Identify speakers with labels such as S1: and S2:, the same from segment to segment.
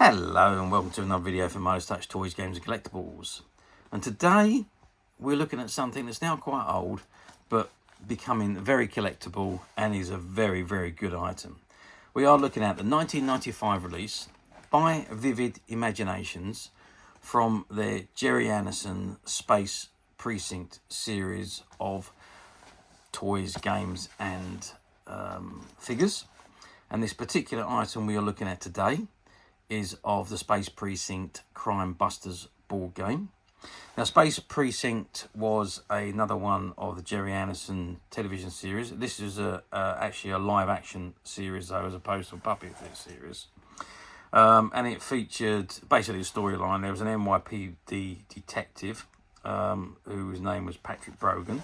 S1: Hello and welcome to another video from Most Touch Toys, Games and Collectibles. And today we're looking at something that's now quite old but becoming very collectible and is a very, very good item. We are looking at the 1995 release by Vivid Imaginations from their Gerry Space Precinct series of toys, games and figures. And this particular item we are looking at today is of the Space Precinct Crime Busters board game. Now, Space Precinct was another one of the Gerry television series. This is actually a live action series though, as opposed to a puppet series. And it featured basically a storyline. There was an NYPD detective whose name was Patrick Brogan,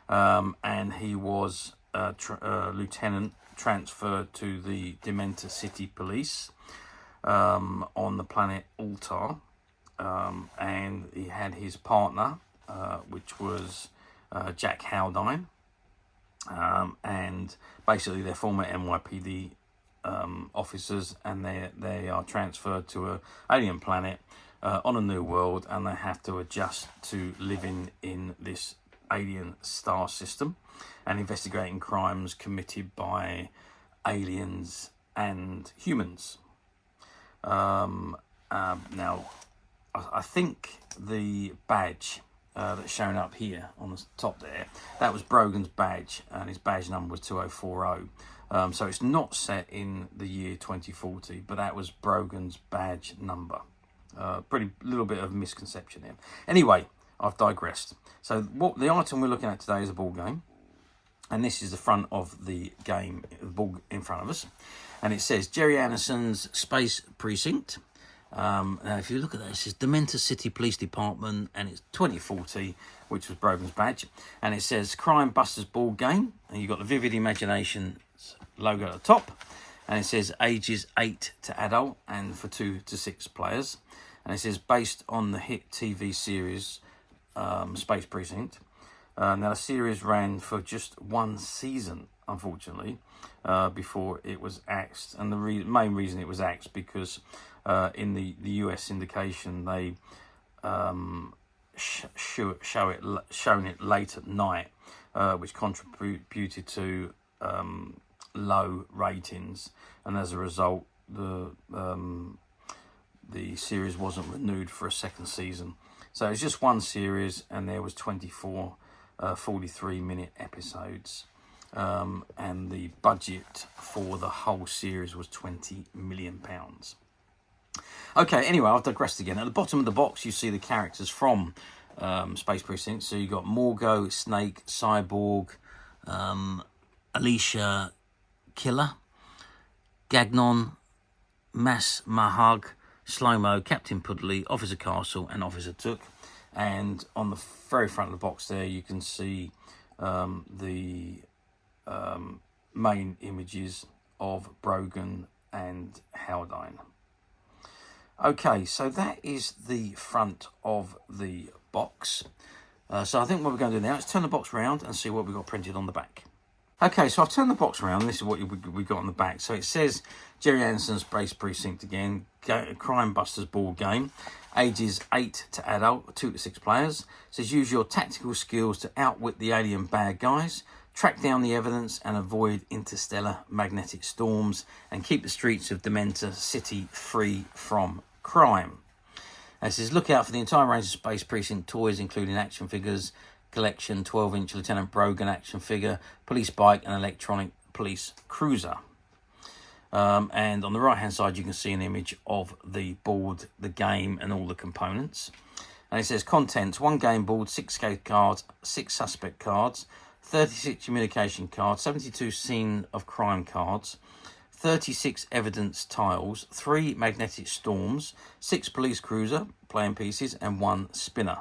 S1: and he was lieutenant transferred to the Demeter City police on the planet Altar, and he had his partner, which was Jack Haldine, and basically they're former NYPD officers, and they are transferred to an alien planet on a new world, and they have to adjust to living in this alien star system and investigating crimes committed by aliens and humans. Now, I think the badge that's shown up here on the top there, that was Brogan's badge, and his badge number was 2040. So it's not set in the year 2040, but that was Brogan's badge number. Pretty little bit of misconception here. Anyway, I've digressed. So what the item we're looking at today is a ball game, and this is the front of the game, the ball in front of us. And it says Gerry Space Precinct. Now, if you look at that, it says Demeter City Police Department, and it's 2040, which was Brogan's badge. And it says Crime Busters Board Game, and you've got the Vivid Imaginations logo at the top. And it says ages 8 to adult, and for 2 to 6 players. And it says based on the hit TV series Space Precinct. Now, the series ran for just one season, unfortunately, before it was axed. And the main reason it was axed because in the US syndication, they shown it late at night, which contributed to low ratings, and as a result, the series wasn't renewed for a second season. So it's just one series, and there was 24 43-minute episodes, and the budget for the whole series was £20 million. Okay, anyway, I've digressed again. At the bottom of the box, you see the characters from Space Precinct. So you've got Morgo, Snake, Cyborg, Alicia Killer, Gagnon, Mas Mahag, Slow-Mo, Captain Puddley, Officer Castle, and Officer Took. And on the very front of the box there, you can see the main images of Brogan and Haldine. Okay, so that is the front of the box. So I think what we're going to do now is turn the box around and see what we've got printed on the back. Okay, so I've turned the box around, and this is what we got on the back. So it says Gerry Space Precinct again, Crime Busters board game, ages 8 to adult, 2 to 6 players. It says use your tactical skills to outwit the alien bad guys, track down the evidence and avoid interstellar magnetic storms, and keep the streets of Demeter City free from crime. And it says look out for the entire range of Space Precinct toys, including action figures, collection, 12-inch Lieutenant Brogan action figure, police bike, and electronic police cruiser. And on the right hand side, you can see an image of the board, the game, and all the components. And it says contents: 1 game board, 6 code cards, 6 suspect cards, 36 communication cards, 72 scene of crime cards, 36 evidence tiles, 3 magnetic storms, 6 police cruiser playing pieces, and 1 spinner.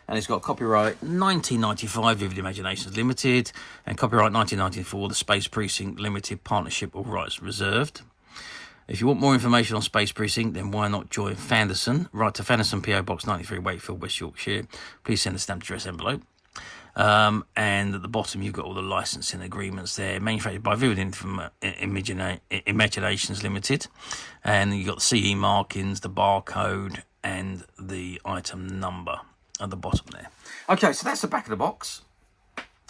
S1: And it's got copyright 1995 Vivid Imaginations Limited and copyright 1994 the Space Precinct Limited Partnership, all rights reserved. If you want more information on Space Precinct, then why not join Fanderson? Write to Fanderson, PO Box 93, Wakefield, West Yorkshire. Please send a stamped address envelope. And at the bottom, you've got all the licensing agreements there, manufactured by Vivid Imaginations Limited. And you've got the CE markings, the barcode, and the item number at the bottom there. Okay, so that's the back of the box.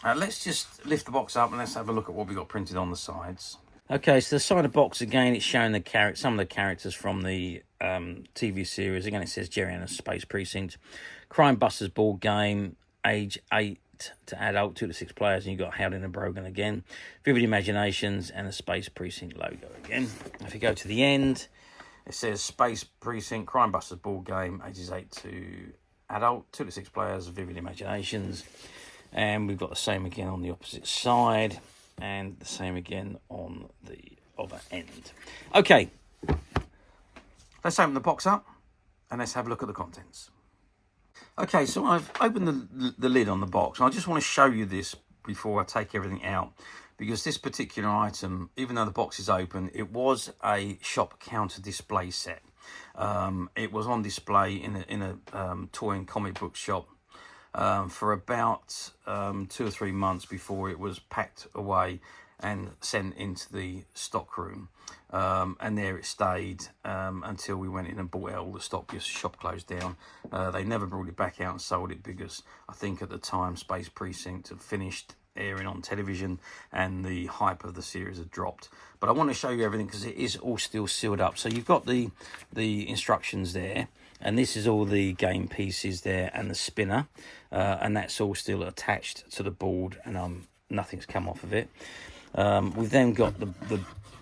S1: Let's just lift the box up and let's have a look at what we got printed on the sides. Okay, so the side of the box, again, it's showing some of the characters from the TV series. Again, it says Gerry and the Space Precinct. Crime Busters board game, age 8 to adult, 2 to 6 players, and you've got Howden and Brogan again. Vivid Imaginations and the Space Precinct logo again. If you go to the end, it says Space Precinct, Crime Busters board game, ages 8 to adult, 2 to 6 players, Vivid Imaginations. And we've got the same again on the opposite side, and the same again on the other end. Okay, let's open the box up and let's have a look at the contents. Okay, so I've opened the lid on the box. I just want to show you this before I take everything out, because this particular item, even though the box is open, it was a shop counter display set. It was on display in a toy and comic book shop for about 2 or 3 months before it was packed away and sent into the stock room. And there it stayed until we went in and bought out all the stock because the shop closed down. They never brought it back out and sold it because I think at the time Space Precinct had finished airing on television and the hype of the series had dropped. But I want to show you everything because it is all still sealed up. So you've got the instructions there, and this is all the game pieces there and the spinner, and that's all still attached to the board, and nothing's come off of it. We've then got the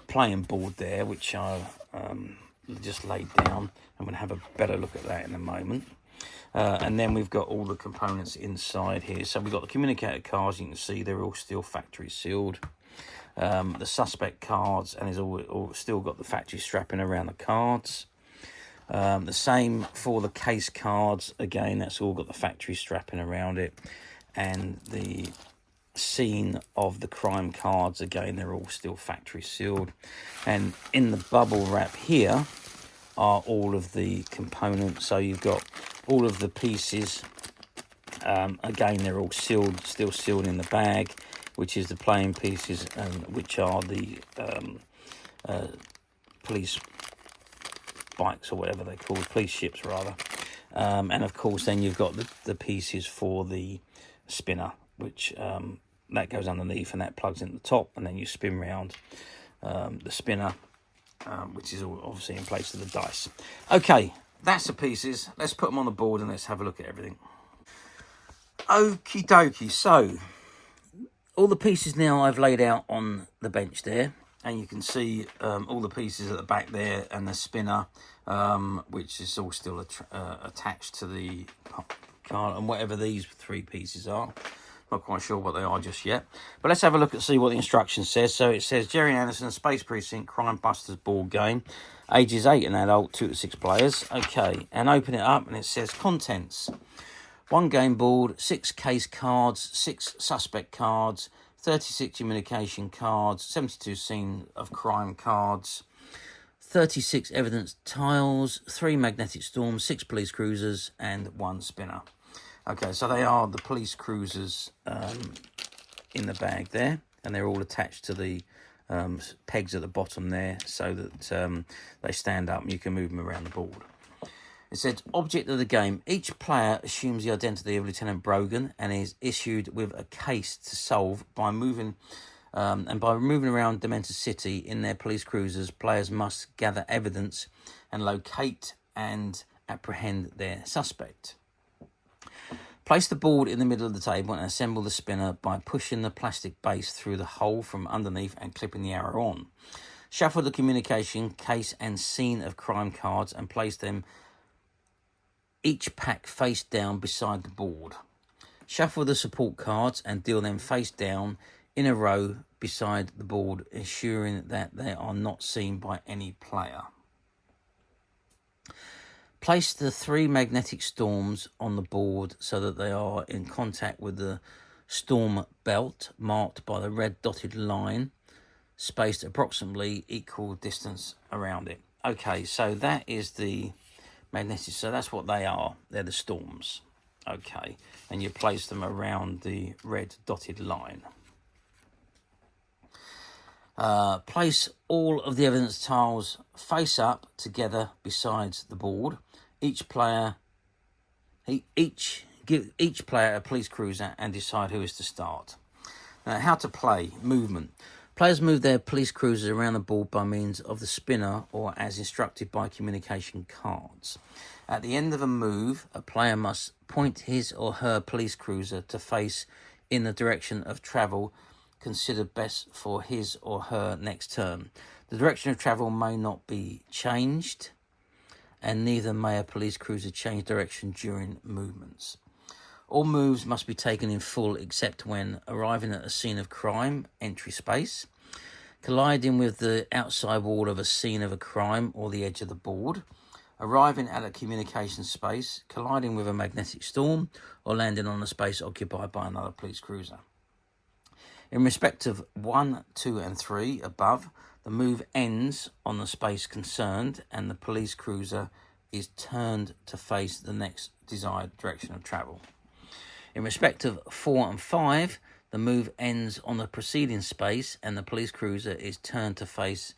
S1: playing board there, which I've just laid down. I'm going to have a better look at that in a moment. And then we've got all the components inside here. So we've got the communicator cards. You can see they're all still factory sealed. The suspect cards, and it's all still got the factory strapping around the cards. The same for the case cards. Again, that's all got the factory strapping around it. And the scene of the crime cards, again, they're all still factory sealed. And in the bubble wrap here are all of the components. So you've got all of the pieces. Again, they're all sealed, still sealed in the bag, which is the playing pieces, which are the police bikes, or whatever they're called, police ships rather. And of course then you've got the pieces for the spinner, which that goes underneath and that plugs in the top, and then you spin round the spinner, which is all obviously in place of the dice. Okay, that's the pieces. Let's put them on the board and let's have a look at everything. Okie dokie, so all the pieces now I've laid out on the bench there, and you can see all the pieces at the back there, and the spinner, which is all still attached to the card, and whatever these 3 pieces are. Not quite sure what they are just yet. But let's have a look and see what the instruction says. So it says Gerry Anderson, Space Precinct, Crime Busters board game. Ages 8 and adult, 2 to 6 players. Okay, and open it up and it says contents. 1 game board, 6 case cards, 6 suspect cards, 36 communication cards, 72 scene of crime cards, 36 evidence tiles, 3 magnetic storms, 6 police cruisers, and 1 spinner. Okay, so they are the police cruisers in the bag there, and they're all attached to the pegs at the bottom there, so that they stand up and you can move them around the board. It said, object of the game. Each player assumes the identity of Lieutenant Brogan and is issued with a case to solve by moving around Demeter City in their police cruisers. Players must gather evidence and locate and apprehend their suspect. Place the board in the middle of the table and assemble the spinner by pushing the plastic base through the hole from underneath and clipping the arrow on. Shuffle the communication, case and scene of crime cards and place them each pack face down beside the board. Shuffle the support cards and deal them face down in a row beside the board, ensuring that they are not seen by any player. Place the 3 magnetic storms on the board so that they are in contact with the storm belt marked by the red dotted line, spaced approximately equal distance around it. Okay, so that is the magnetic, so that's what they are. They're the storms. Okay, and you place them around the red dotted line. Place all of the evidence tiles face up together besides the board. Give each player a police cruiser and decide who is to start. Now, how to play. Movement. Players move their police cruisers around the board by means of the spinner or as instructed by communication cards. At the end of a move, a player must point his or her police cruiser to face in the direction of travel considered best for his or her next turn. The direction of travel may not be changed, and neither may a police cruiser change direction during movements. All moves must be taken in full except when arriving at a scene of crime, entry space, colliding with the outside wall of a scene of a crime or the edge of the board, arriving at a communication space, colliding with a magnetic storm, or landing on a space occupied by another police cruiser. In respect of 1, 2, and 3 above, the move ends on the space concerned and the police cruiser is turned to face the next desired direction of travel. In respect of 4 and 5, the move ends on the preceding space and the police cruiser is turned to face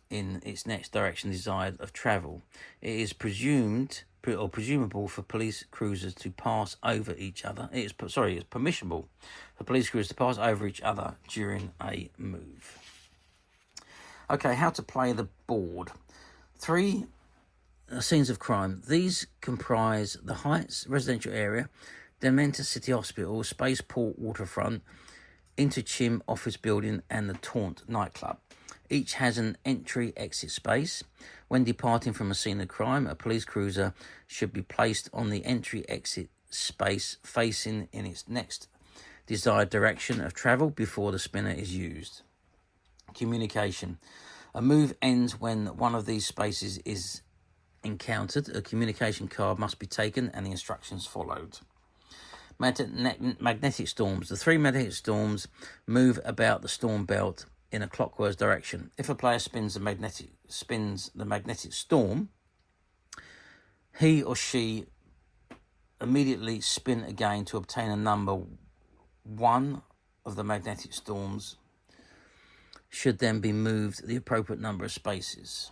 S1: in its next direction desired of travel. It is presumable for police cruisers to pass over each other. It's permissible for police cruisers to pass over each other during a move. Okay, how to play the board. 3 scenes of crime. These comprise the Heights residential area, Demeter City Hospital, Spaceport Waterfront, Interchim office building, and the Taunt nightclub. Each has an entry-exit space. When departing from a scene of crime, a police cruiser should be placed on the entry-exit space facing in its next desired direction of travel before the spinner is used. Communication. A move ends when one of these spaces is encountered. A communication card must be taken and the instructions followed. Magnetic storms. The 3 magnetic storms move about the storm belt in a clockwise direction. If a player spins the magnetic storm, he or she immediately spin again to obtain a number. 1 of the magnetic storms should then be moved the appropriate number of spaces.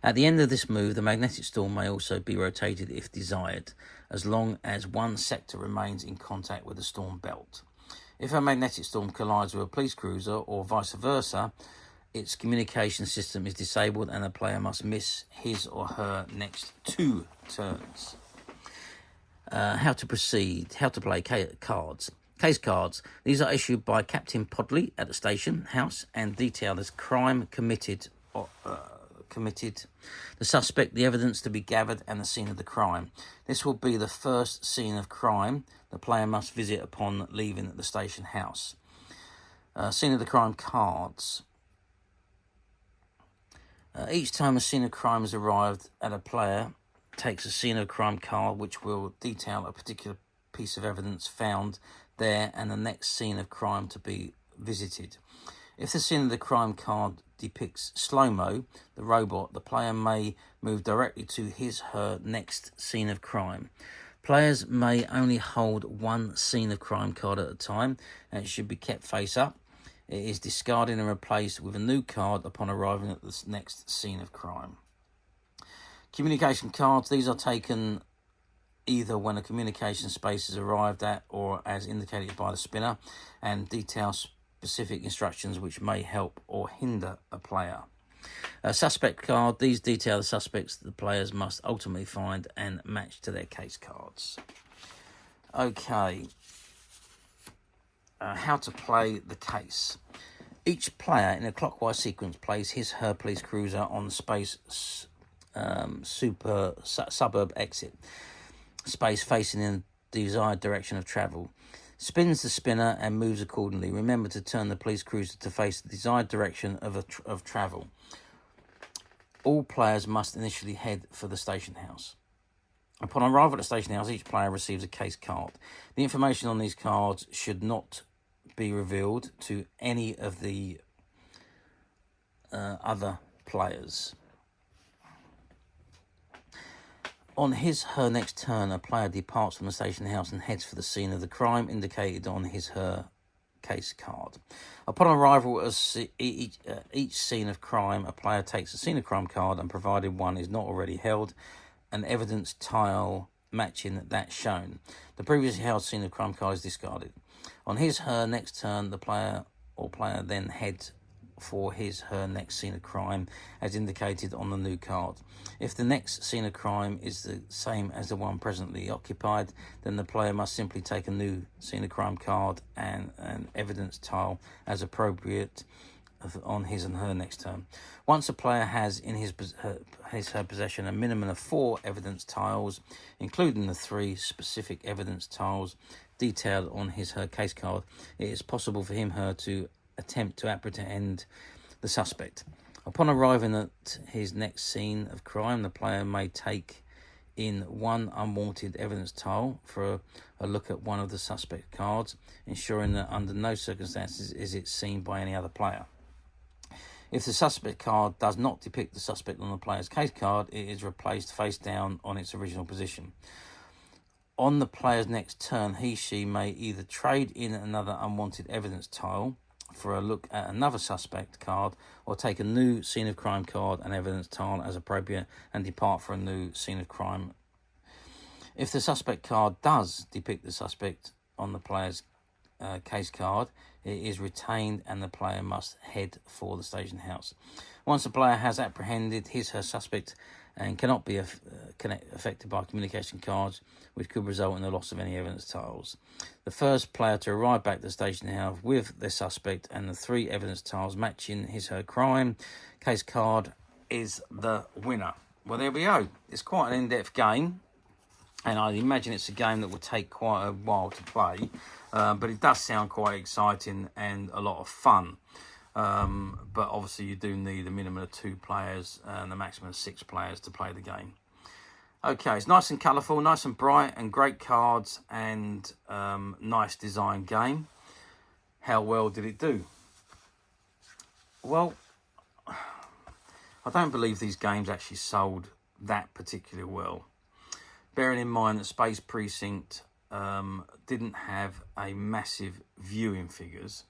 S1: At the end of this move, the magnetic storm may also be rotated if desired, as long as one sector remains in contact with the storm belt. If a magnetic storm collides with a police cruiser or vice versa, its communication system is disabled and the player must miss his or her next 2 turns. How to proceed. How to play cards. Case cards. These are issued by Captain Podley at the station house and detail as crime committed, the suspect, the evidence to be gathered, and the scene of the crime. This will be the first scene of crime the player must visit upon leaving the station house. Scene of the crime cards. Each time a scene of crime has arrived at a player takes a scene of crime card which will detail a particular piece of evidence found there and the next scene of crime to be visited. If the scene of the crime card depicts slow-mo, the robot, the player may move directly to his/her next scene of crime. Players may only hold 1 scene of crime card at a time and it should be kept face up. It is discarded and replaced with a new card upon arriving at the next scene of crime. Communication cards. These are taken either when a communication space is arrived at or as indicated by the spinner and detail specific instructions which may help or hinder a player. A suspect card. These detail the suspects that the players must ultimately find and match to their case cards. Okay. How to play the case. Each player in a clockwise sequence plays his/her police cruiser on the space suburb exit space facing in the desired direction of travel. Spins the spinner and moves accordingly. Remember to turn the police cruiser to face the desired direction of travel. All players must initially head for the station house. Upon arrival at the station house, each player receives a case card. The information on these cards should not be revealed to any of the other players. On his/her next turn, a player departs from the station house and heads for the scene of the crime indicated on his/her case card. Upon arrival at each scene of crime, a player takes a scene of crime card and, provided one is not already held, an evidence tile matching that shown. The previously held scene of crime card is discarded. On his/her next turn, the player then heads for his/her next scene of crime as indicated on the new card. If the next scene of crime is the same as the one presently occupied, then the player must simply take a new scene of crime card and an evidence tile as appropriate on his/her next turn. Once a player has in his/her possession a minimum of 4 evidence tiles, including the 3 specific evidence tiles detailed on his/her case card, it is possible for him/her to attempt to apprehend the suspect. Upon arriving at his next scene of crime, the player may take in 1 unwanted evidence tile for a look at one of the suspect cards, ensuring that under no circumstances is it seen by any other player. If the suspect card does not depict the suspect on the player's case card, it is replaced face down on its original position. On the player's next turn, he/she may either trade in another unwanted evidence tile for a look at another suspect card, or take a new scene of crime card and evidence tile as appropriate and depart for a new scene of crime. If the suspect card does depict the suspect on the player's case card, it is retained and the player must head for the station house. Once the player has apprehended his/her suspect and cannot be affected by communication cards, which could result in the loss of any evidence tiles, the first player to arrive back to the station house with the suspect and the 3 evidence tiles matching his/her crime case card is the winner. Well, there we go. It's quite an in-depth game, and I imagine it's a game that will take quite a while to play, but it does sound quite exciting and a lot of fun. But obviously you do need a minimum of 2 players and a maximum of 6 players to play the game. Okay, it's nice and colourful, nice and bright, and great cards, and nice design game. How well did it do? Well, I don't believe these games actually sold that particularly well. Bearing in mind that Space Precinct didn't have a massive viewing figures,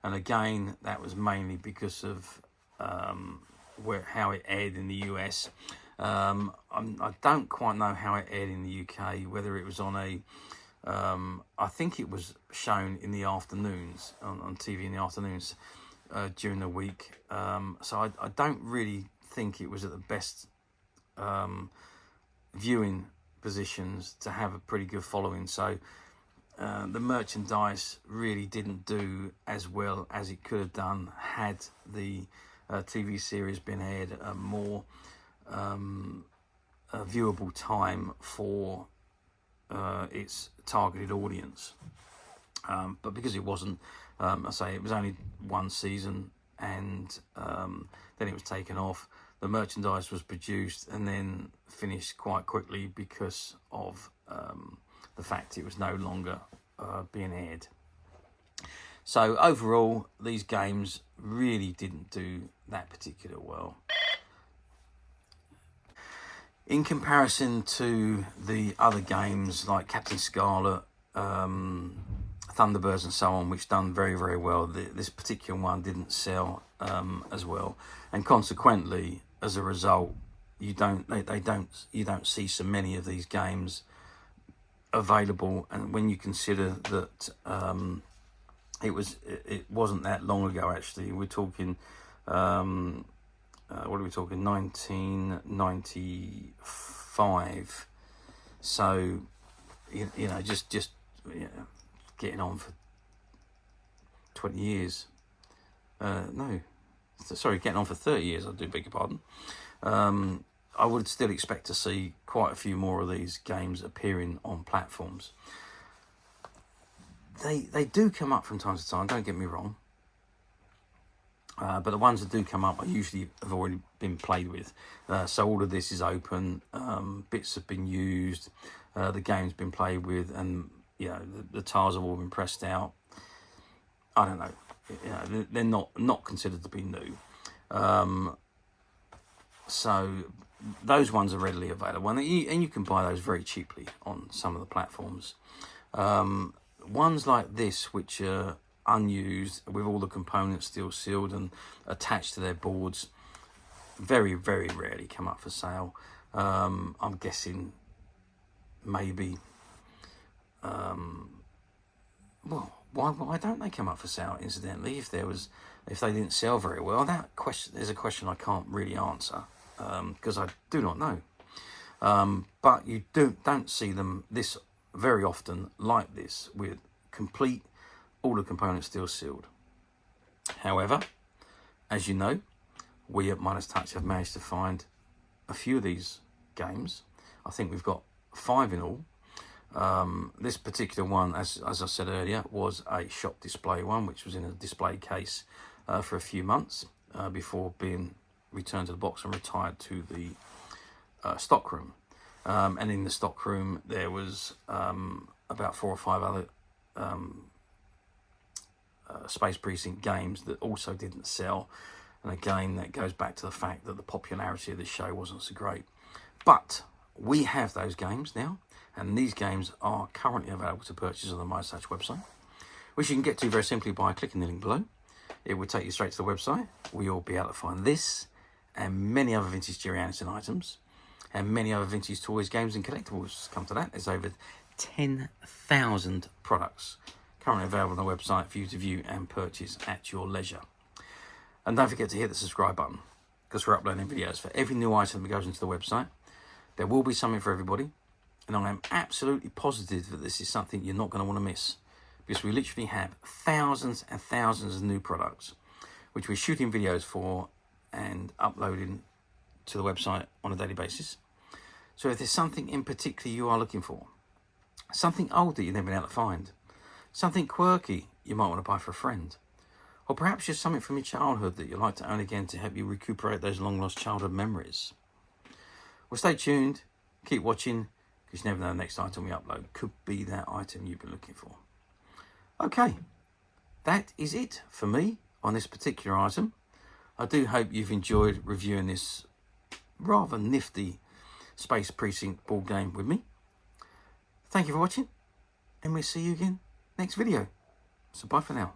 S1: and again that was mainly because of how it aired in the US. I don't quite know how it aired in the UK, whether it was on I think it was shown in the afternoons, on TV in the afternoons during the week. So I don't really think it was at the best viewing positions to have a pretty good following. So the merchandise really didn't do as well as it could have done had the TV series been aired at more viewable time for its targeted audience. But because it wasn't, I say it was only 1 season, and then it was taken off. The merchandise was produced and then finished quite quickly because of the fact it was no longer being aired. So overall, these games really didn't do that particular well. In comparison to the other games like Captain Scarlet, Thunderbirds and so on, which done very, very well, this particular one didn't sell as well, and consequently, as a result, you don't see so many of these games available. And when you consider that it wasn't that long ago, actually, we're talking what are we talking, 1995, so you know, just getting on for 20 years, getting on for 30 years, I do beg your pardon. I would still expect to see quite a few more of these games appearing on platforms. They do come up from time to time, don't get me wrong, but the ones that do come up usually have already been played with. So all of this is open, bits have been used, the game's been played with, and the tiles have all been pressed out. I don't know, they're not considered to be new. So those ones are readily available, and you can buy those very cheaply on some of the platforms. Ones like this, which are unused, with all the components still sealed and attached to their boards, very, very rarely come up for sale. I'm guessing maybe, well, why don't they come up for sale? Incidentally, if they didn't sell very well, there's a question I can't really answer, because I do not know. But you don't see them this very often like this, with complete, all the components still sealed. However, as you know, we at Midas Touch have managed to find a few of these games. I think we've got 5 in all. This particular one, as I said earlier, was a shop display one, which was in a display case for a few months before being returned to the box and retired to the stockroom. And in the stockroom there was about 4 or 5 other Space Precinct games that also didn't sell. And again, that goes back to the fact that the popularity of the show wasn't so great. But we have those games now, and these games are currently available to purchase on the Midas Touch website, which you can get to very simply by clicking the link below. It will take you straight to the website, where you'll be able to find this and many other vintage Gerry items, and many other vintage toys, games and collectibles. Come to that, there's over 10,000 products currently available on the website for you to view and purchase at your leisure. And don't forget to hit the subscribe button, because we're uploading videos for every new item that goes into the website. There will be something for everybody, and I am absolutely positive that this is something you're not going to want to miss, because we literally have thousands and thousands of new products which we're shooting videos for and uploading to the website on a daily basis. So if there's something in particular you are looking for, something old that you've never been able to find, something quirky you might want to buy for a friend, or perhaps just something from your childhood that you'd like to own again to help you recuperate those long lost childhood memories, well, stay tuned, keep watching, because you never know the next item we upload could be that item you've been looking for. Okay, that is it for me on this particular item. I do hope you've enjoyed reviewing this rather nifty Space Precinct board game with me. Thank you for watching, and we'll see you again next video. So bye for now.